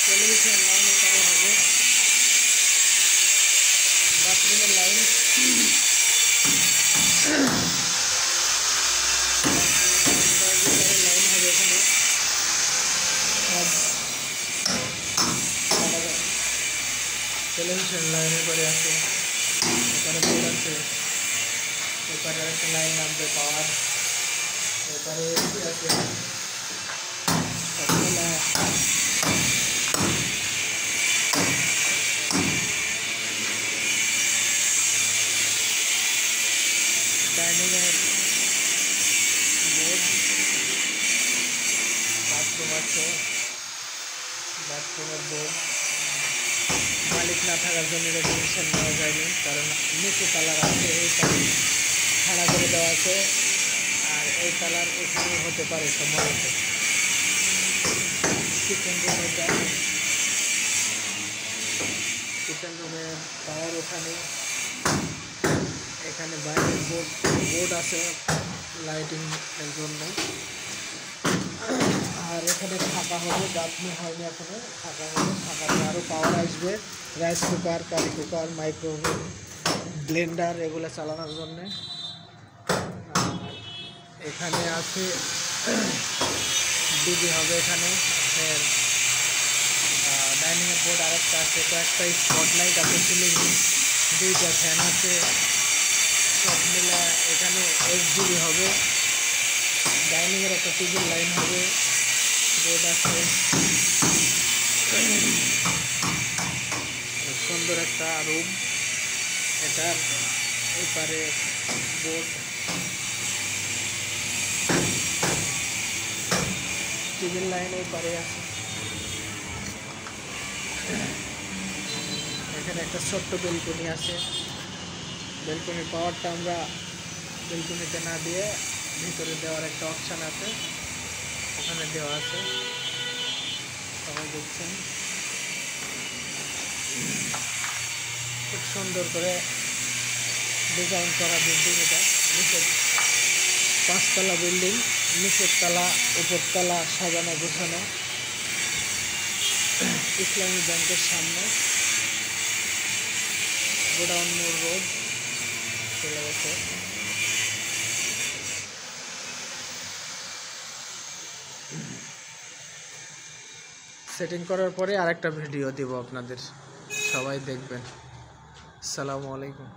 Television line এখানে হবে, বাথরুমের লাইন, লাইন হবে এখানে টেলিভিশন লাইনের পরে আছে, এখানে বোর্ড আছে, এখানে একটা লাইন নামবে পাওয়ার, এখানে এসি আছে, ডাইনিংয়ের বোর্ড, বাথরুম আছে, বাথরুমের বোর্ড মালিক না থাকার জন্য রেগুলেশন নেওয়া যায়নি, কারণ নিচে কালার আছে, এই কালার খাড়া করে দেওয়া আছে, আর এই কালার এখানেও হতে পারে সম্ভবত। কিচেন রুম এটা, কিচেন রুমের পাওয়ার ওখানে, এখানে বাইরের বোর্ড আছে লাইটিং এর জন্য, আর এখানে ফাঁকা হবে, গাঁথনি হয়নি এখনো, ফাঁকা হবে, ফাঁকাতে আরও পাওয়ার আসবে, rice cooker, curry cooker, microwave, blender এগুলো চালানোর জন্যে। এখানে আছে ডিবি হবে, এখানে ডাইনিংয়ের বোর্ড আরেকটা আছে, কয়েকটা স্পটলাইট আছে, সিলিং, দুইটা ফ্যান আছে, সব মিলে এখানে HDB হবে, ডাইনিংয়ের একটা টিভির লাইন হবে, বোর্ড আছে, সুন্দর একটা রুম, এটা এপারে বোর্ড, টিভির লাইন এপারে আছে, এখানে একটা ছোট্ট বেলকনি আছে, বেলকনির পাওয়ারটা আমরা বেলকনিতে না দিয়ে ভিতরে দেওয়ার একটা অপশান আছে, ওখানে দেওয়া আছে, সবাই দেখছেন। খুব সুন্দর করে ডিজাইন করা বিল্ডিং এটা, নিচের 5 তলা বিল্ডিং, নিচের তলা উপরতলা সাজানো গোছানো, ইসলামী ব্যাংকের সামনে, গোডাউন মোড় রোড চলে গেছে। সেটিং করার পরে আরেকটা ভিডিও দিব আপনাদের, সবাই দেখবেন। আসসালামু আলাইকুম।